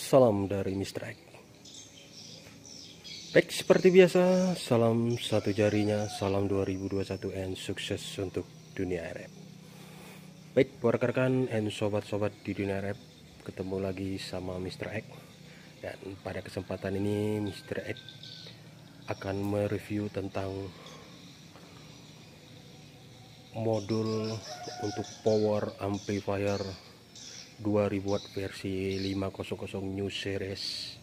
Salam dari Mr. X. Baik, seperti biasa, salam satu jarinya, salam 2021 and sukses untuk dunia RF. Baik, buat rekan and sobat-sobat di dunia RF, ketemu lagi sama Mr. X. Dan pada kesempatan ini Mr. X akan mereview tentang modul untuk power amplifier 2000 watt versi 500 new series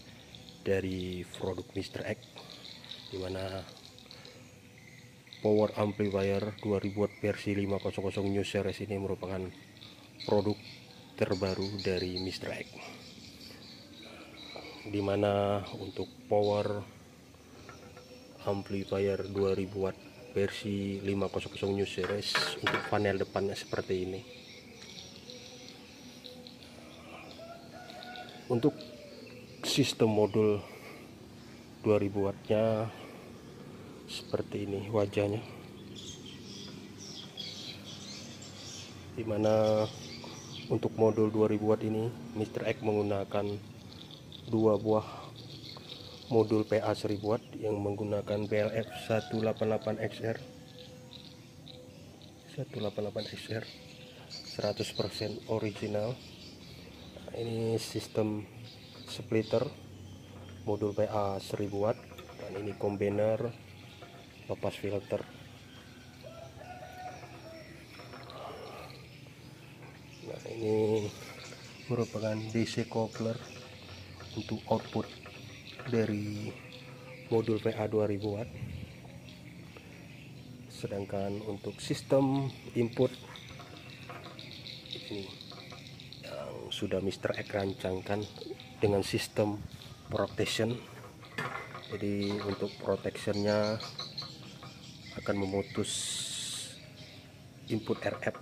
dari produk Mr. X, dimana power amplifier 2000 watt versi 500 new series ini merupakan produk terbaru dari Mr. X, dimana untuk power amplifier 2000 watt versi 500 new series untuk panel depannya seperti ini. Untuk sistem modul 2000 wattnya seperti ini wajahnya, dimana untuk modul 2000 watt ini Mr. X menggunakan dua buah modul PA 1000 watt yang menggunakan BLF 188XR 100% original. Ini sistem splitter modul PA 1000 watt, dan ini combiner lepas filter. Nah, ini merupakan DC coupler untuk output dari modul PA 2000 watt. Sedangkan untuk sistem input ini yang sudah Mr. X rancangkan dengan sistem protection. Jadi untuk protectionnya akan memutus input RF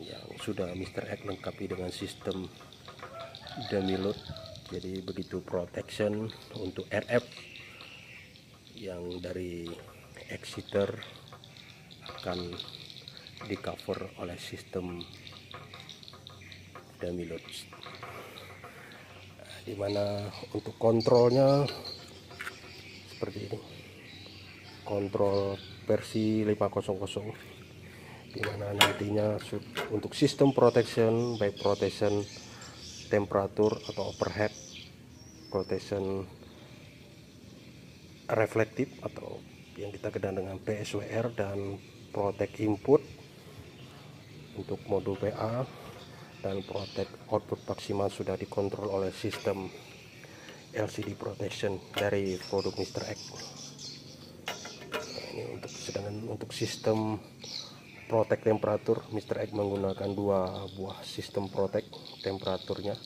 yang sudah Mr. X lengkapi dengan sistem dummy load. Jadi begitu protection untuk RF yang dari exciter akan di cover oleh sistem dummy load. Dimana untuk kontrolnya seperti ini, kontrol versi 500, dimana nantinya untuk sistem protection, baik protection temperatur atau overhead, protection reflektif atau yang kita kenal dengan PSWR, dan protect input untuk modul PA, dan protect output maksimal sudah dikontrol oleh sistem LCD protection dari produk Mr. X. Nah, ini sedangkan untuk sistem protect temperatur, Mr. X menggunakan dua buah sistem protect temperaturnya.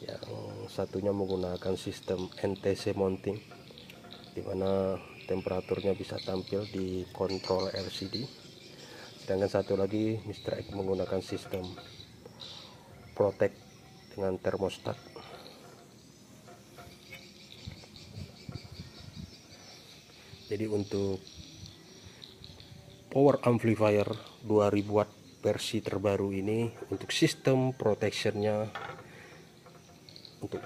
Yang satunya menggunakan sistem NTC mounting, dimana temperaturnya bisa tampil di kontrol LCD. Sedangkan satu lagi Mr. X menggunakan sistem protect dengan termostat. Jadi untuk power amplifier 2000 watt versi terbaru ini, untuk sistem protectionnya, untuk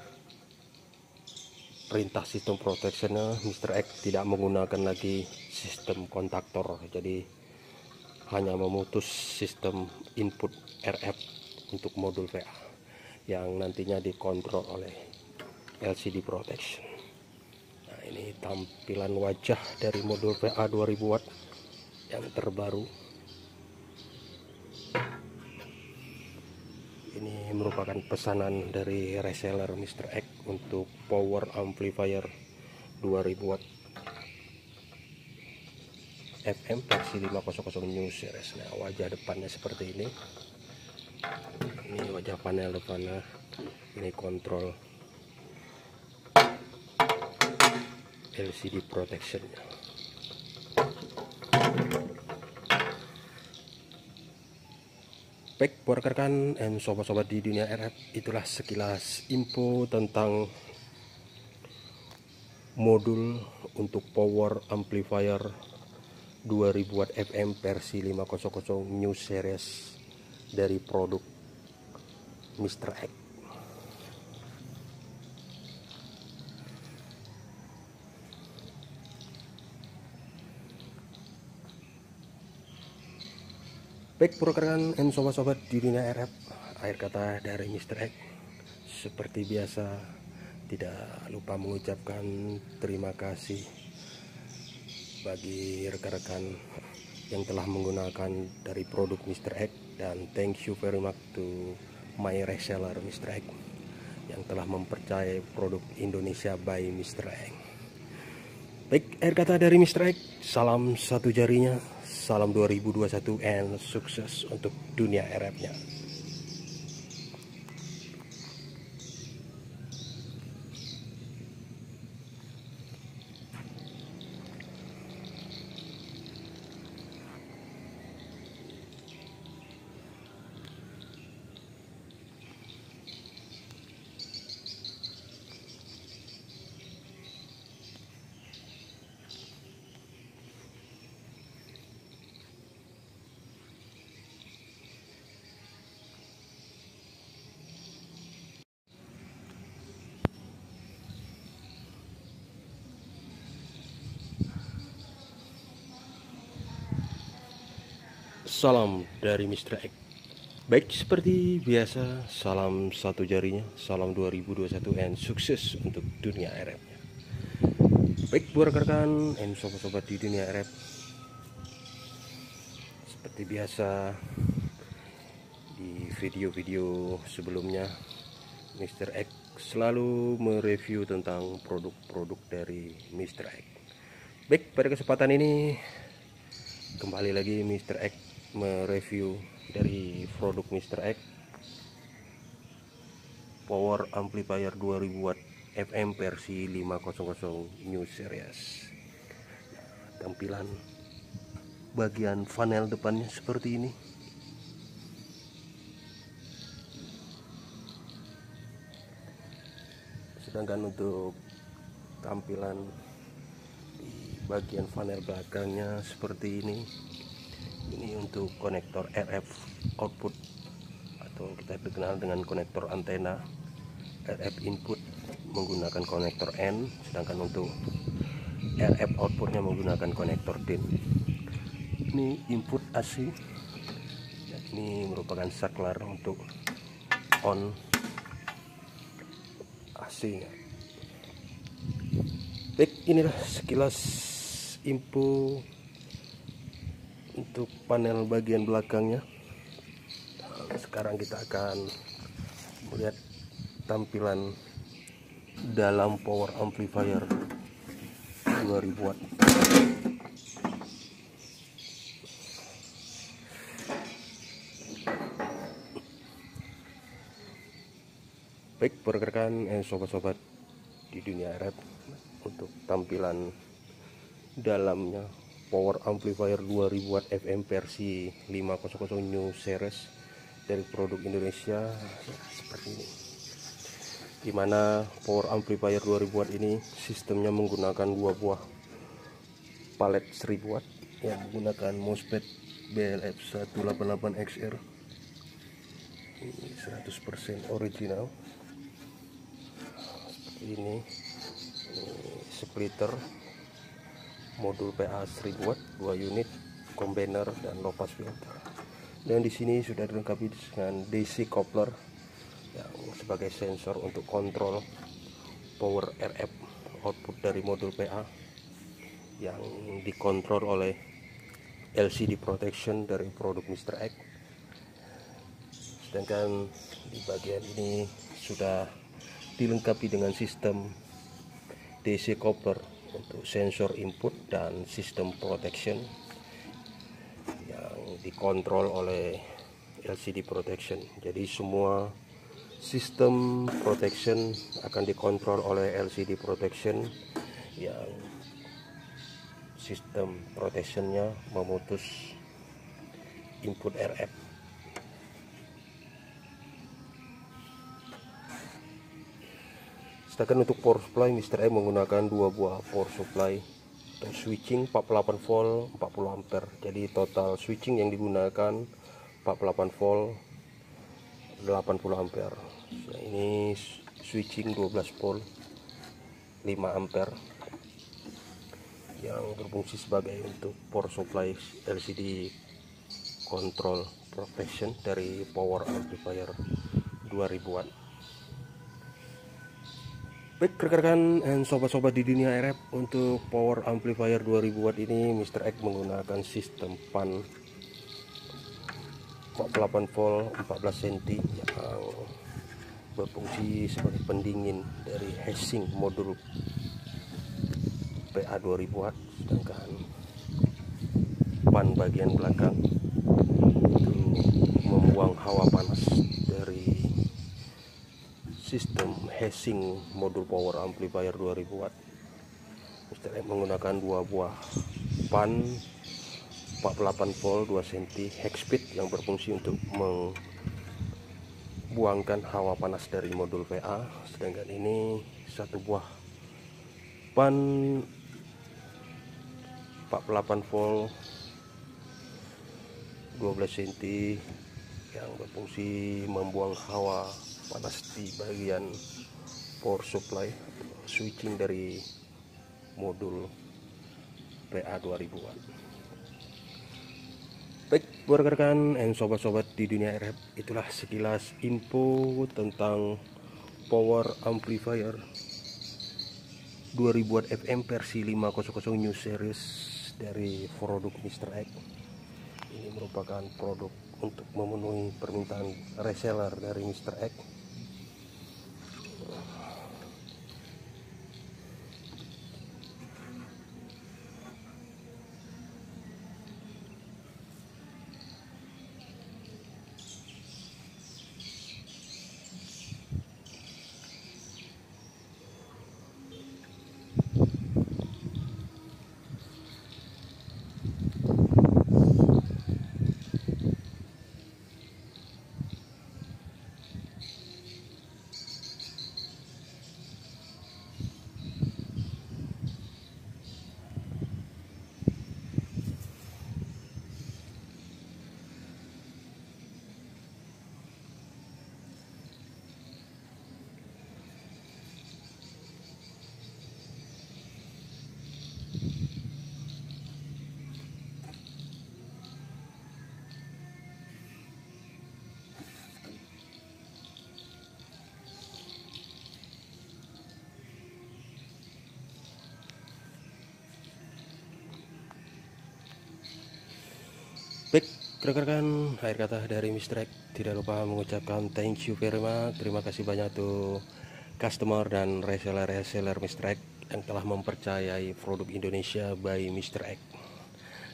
perintah sistem protectionnya Mr. X tidak menggunakan lagi sistem kontaktor, jadi hanya memutus sistem input RF untuk modul PA yang nantinya dikontrol oleh LCD protection. Nah, ini tampilan wajah dari modul PA 2000 watt yang terbaru. Ini merupakan pesanan dari reseller Mr. X untuk power amplifier 2000 watt FM versi 500 new series. Nah, wajah depannya seperti ini. Ini wajah panel depannya. Ini kontrol LCD protectionnya. Baik, buat rekan dan sobat-sobat di dunia RF, itulah sekilas info tentang modul untuk power amplifier 2000 watt FM versi 500 new series dari produk Mr. X. Baik rekan dan sobat-sobat di dunia RF, akhir kata dari Mr. X. Seperti biasa, tidak lupa mengucapkan terima kasih bagi rekan-rekan yang telah menggunakan dari produk Mr. X, dan thank you very much to my reseller Mr. X yang telah mempercayai produk Indonesia by Mr. X. Baik, akhir kata dari Mr. X, salam satu jarinya, salam 2021 and sukses untuk dunia RF-nya. Salam dari Mr. X. Baik, seperti biasa, salam satu jarinya, salam 2021 and sukses untuk dunia RF-nya. Baik buat rekan-rekan dan sobat-sobat di dunia RF, seperti biasa di video-video sebelumnya, Mr. X selalu mereview tentang produk-produk dari Mr. X. Baik, pada kesempatan ini kembali lagi Mr. X mereview dari produk Mr. X, power amplifier 2000 watt FM versi 500 new series. Tampilan bagian panel depannya seperti ini. Sedangkan untuk tampilan di bagian panel belakangnya seperti ini. Ini untuk konektor RF output atau kita dikenal dengan konektor antena. RF input menggunakan konektor N, sedangkan untuk RF outputnya menggunakan konektor DIN. Ini input AC. Ini merupakan saklar untuk on AC. Baik, inilah sekilas info untuk panel bagian belakangnya. Sekarang kita akan melihat tampilan dalam power amplifier 2000 watt. Baik rekan dan sobat-sobat di dunia RF, untuk tampilan dalamnya power amplifier 2000 watt FM versi 500 new series dari produk Indonesia seperti ini, dimana power amplifier 2000 watt ini sistemnya menggunakan dua buah palet 1000 watt yang menggunakan MOSFET BLF 188XR. Ini 100% original seperti ini splitter modul PA 1000 watt 2 unit, combiner dan low pass filter. Dan di sini sudah dilengkapi dengan DC coupler yang sebagai sensor untuk kontrol power RF output dari modul PA yang dikontrol oleh LCD protection dari produk Mr. X. Sedangkan di bagian ini sudah dilengkapi dengan sistem DC coupler untuk sensor input dan sistem protection yang dikontrol oleh LCD protection. Jadi semua sistem protection akan dikontrol oleh LCD protection yang sistem protectionnya memutus input RF. Sedangkan untuk power supply, Mr. M menggunakan dua buah power supply atau switching 48 volt 40 ampere. Jadi total switching yang digunakan 48 volt 80 ampere. Nah, ini switching 12 volt 5 ampere yang berfungsi sebagai untuk power supply LCD control protection dari power amplifier 2000 watt. Baik rekan-rekan dan sobat-sobat di dunia RF, untuk power amplifier 2000 watt ini Mr. X menggunakan sistem pan 48 volt 14 cm yang berfungsi sebagai pendingin dari heatsink modul PA 2000 watt, sedangkan pan bagian belakang itu membuang hawa panas dari sistem heatsink modul power amplifier 2000 watt. Mr. X menggunakan dua buah pan 48 volt 2 cm hex speed yang berfungsi untuk membuangkan hawa panas dari modul VA, sedangkan ini satu buah pan 48 volt 12 cm yang berfungsi membuang hawa panas di bagian power supply switching dari modul PA 2000 watt. Baik buat rekan dan sobat-sobat di dunia RF, itulah sekilas info tentang power amplifier 2000 watt FM versi 500 new series dari produk Mr. X. Ini merupakan produk untuk memenuhi permintaan reseller dari Mr. X. Baik rekan-rekan, akhir kata dari Mr. X, tidak lupa mengucapkan thank you very much. Terima kasih banyak tuh customer dan reseller Mr. X yang telah mempercayai produk Indonesia by Mr. X.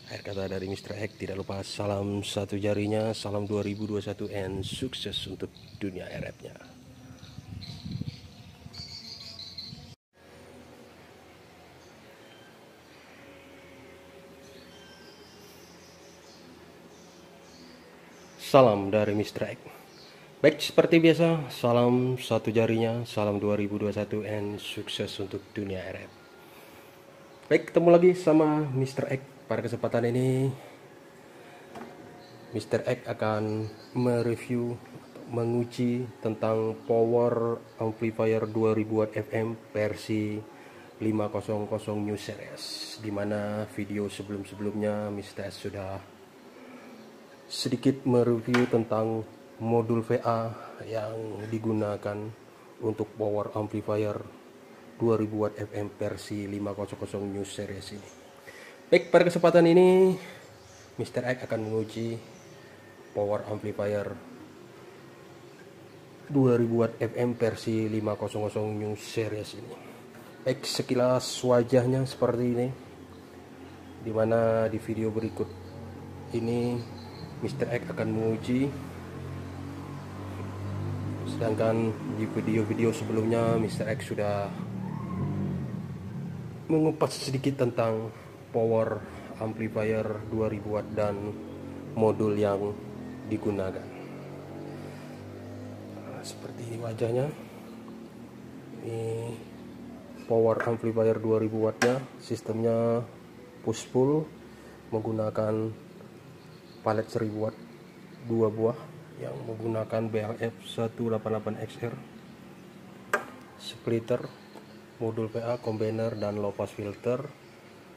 Akhir kata dari Mr. X, tidak lupa salam satu jarinya, salam 2021 and sukses untuk dunia RF-nya. Salam dari Mr. X. Baik, seperti biasa, salam satu jarinya, salam 2021 and sukses untuk dunia RF. Baik, ketemu lagi sama Mr. X. Pada kesempatan ini Mr. X akan mereview, menguji tentang power amplifier 2000 watt FM versi 500 new series, dimana video sebelum-sebelumnya Mr. X sudah sedikit mereview tentang modul VA yang digunakan untuk power amplifier 2000 watt FM versi 500 new series ini. Baik, pada kesempatan ini Mr. X akan menguji power amplifier 2000 watt FM versi 500 new series ini. Baik, sekilas wajahnya seperti ini, dimana di video berikut ini Mr. X akan menguji, sedangkan di video-video sebelumnya Mr. X sudah mengupas sedikit tentang power amplifier 2000 watt dan modul yang digunakan. Nah, seperti ini wajahnya. Ini power amplifier 2000 wattnya, sistemnya push pull menggunakan palet 1000 watt 2 buah yang menggunakan BLF 188XR, splitter, modul PA, combiner, dan low pass filter.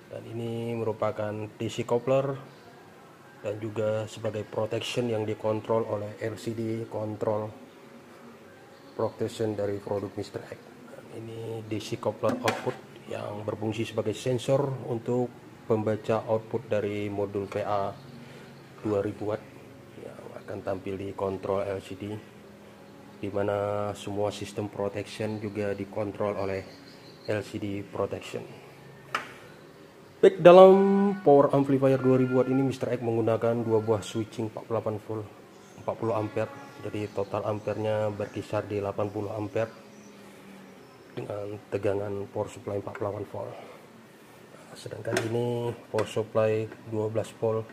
Dan ini merupakan DC coupler dan juga sebagai protection yang dikontrol oleh LCD control protection dari produk Mr. X. Ini DC coupler output yang berfungsi sebagai sensor untuk pembaca output dari modul PA 2000 watt yang akan tampil di kontrol LCD, di mana semua sistem protection juga dikontrol oleh LCD protection. Baik, dalam power amplifier 2000 watt ini Mr. X menggunakan dua buah switching 48 volt 40 ampere. Jadi total ampernya berkisar di 80 ampere dengan tegangan power supply 48 volt. Sedangkan ini power supply 12 volt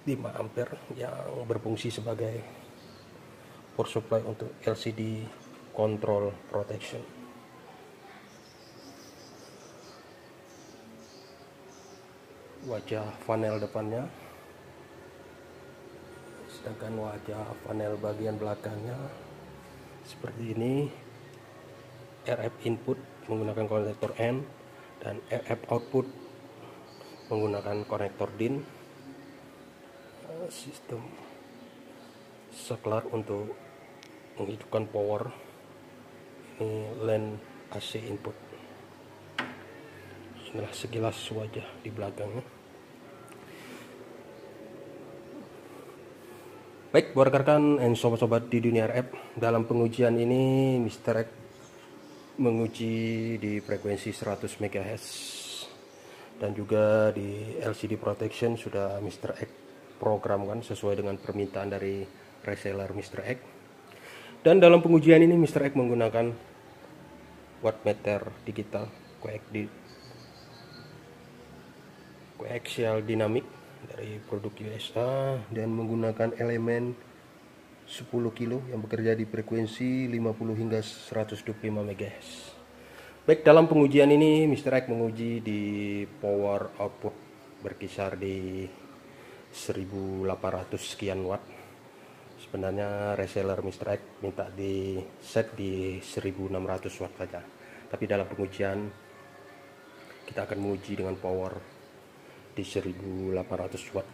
5 ampere yang berfungsi sebagai power supply untuk LCD control protection. Wajah panel depannya, sedangkan wajah panel bagian belakangnya seperti ini. RF input menggunakan konektor N dan RF output menggunakan konektor DIN. Sistem saklar untuk menghidupkan power. Ini LAN AC input. Inilah sekilas wajah di belakangnya. Baik, buat rekan dan sobat-sobat di dunia RF, dalam pengujian ini Mr. X menguji di frekuensi 100 MHz dan juga di LCD protection sudah Mr. X programkan sesuai dengan permintaan dari reseller Mr. X. Dan dalam pengujian ini Mr. X menggunakan wattmeter digital coaxial dynamic dari produk USA dan menggunakan elemen 10 kilo yang bekerja di frekuensi 50 hingga 125 MHz. Baik, dalam pengujian ini Mr. X menguji di power output berkisar di 1800 sekian watt. Sebenarnya reseller Mr. X minta di set di 1600 watt saja. Tapi dalam pengujian kita akan menguji dengan power di 1800 watt.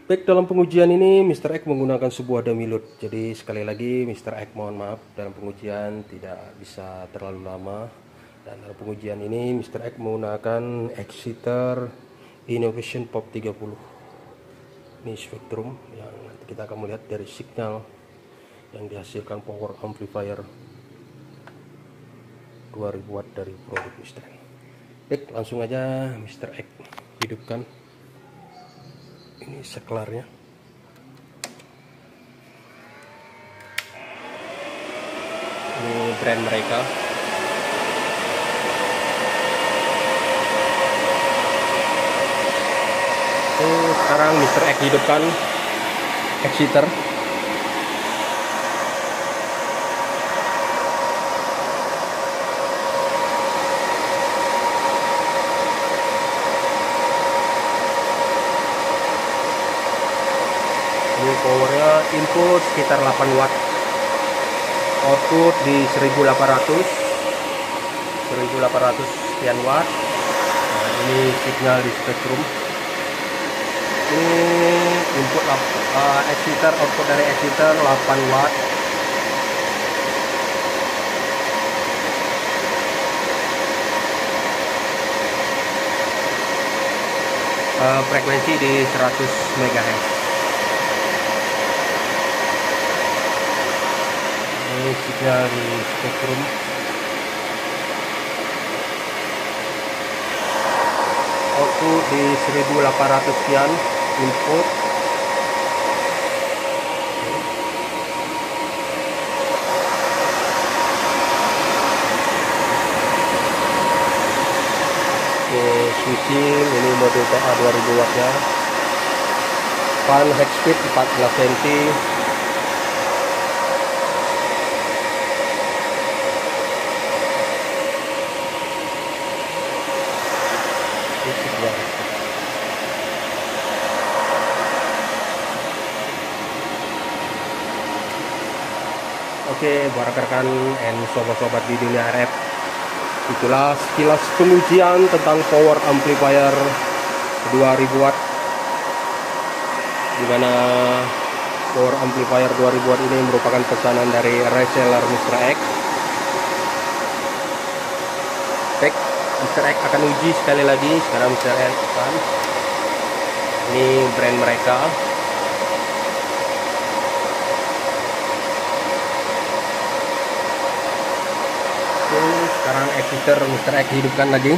Baik, dalam pengujian ini Mr. X menggunakan sebuah dummy load. Jadi sekali lagi Mr. X mohon maaf, dalam pengujian tidak bisa terlalu lama. Dan dalam pengujian ini Mr. X menggunakan exciter Innovation Pop 30. Ini spektrum yang nanti kita akan melihat dari signal yang dihasilkan power amplifier 2000 watt dari produk Mr. X. Baik, langsung aja Mr. X hidupkan. Ini saklarnya. Ini brand mereka. Sekarang Mr. X hidupkan exciter. Ini powernya input sekitar 8 watt, output di 1800 sekian watt. Nah, ini signal di spektrum. Ini input exciter, output dari exciter 8 watt. Frekuensi di 100 MHz. Ini signal di spektrum. Output di 1800 sekian input. Switching, ini modul PA 2000 watt nya. Fan head speed 14 cm. Oke, buat rekan dan sobat-sobat di dunia RF, itulah sekilas pengujian tentang power amplifier 2000 watt, dimana power amplifier 2000 watt ini merupakan pesanan dari reseller Mr. X. Baik, Mr. X akan uji sekali lagi. Sekarang Mr. X akan, ini brand mereka. Sekarang exciter Mr. X hidupkan lagi.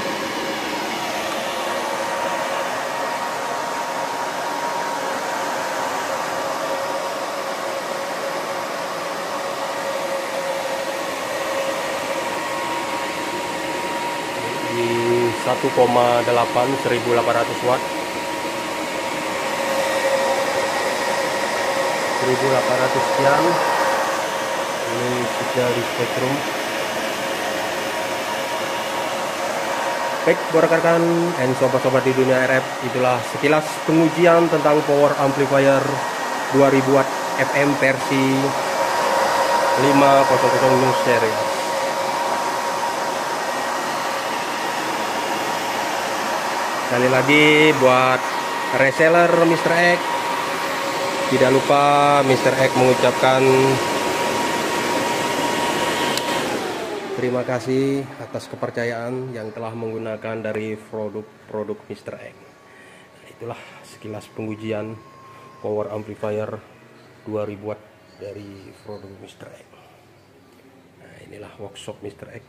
Di 1,8 1800 watt, 1800 sekian. Ini sinyal di spektrum. Baik, buat rekan-rekan dan sobat-sobat di dunia RF, itulah sekilas pengujian tentang power amplifier 2000 watt FM versi 500 New Series. Sekali lagi buat reseller Mr. X, tidak lupa Mr. X mengucapkan terima kasih atas kepercayaan yang telah menggunakan dari produk Mr. X. Nah, itulah sekilas pengujian power amplifier 2000 watt dari produk Mr. X. Nah, inilah workshop Mr. X.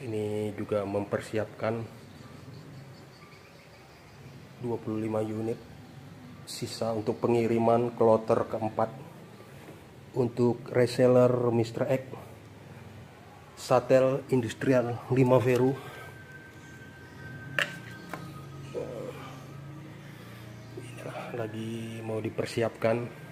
Ini juga mempersiapkan 25 unit sisa untuk pengiriman kloter keempat untuk reseller Mr. X Satel Industrial 5 Veru. Inilah lagi mau dipersiapkan.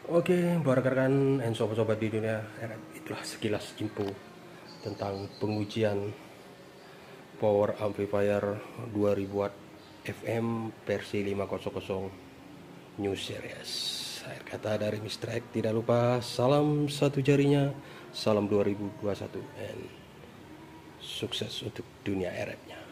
Oke, buat rekan-rekan dan sobat-sobat di dunia RF, itulah sekilas info tentang pengujian power amplifier 2000 watt FM versi 500 New Series. Akhir kata dari Mr. X, tidak lupa salam satu jarinya, salam 2021, dan sukses untuk dunia RF-nya.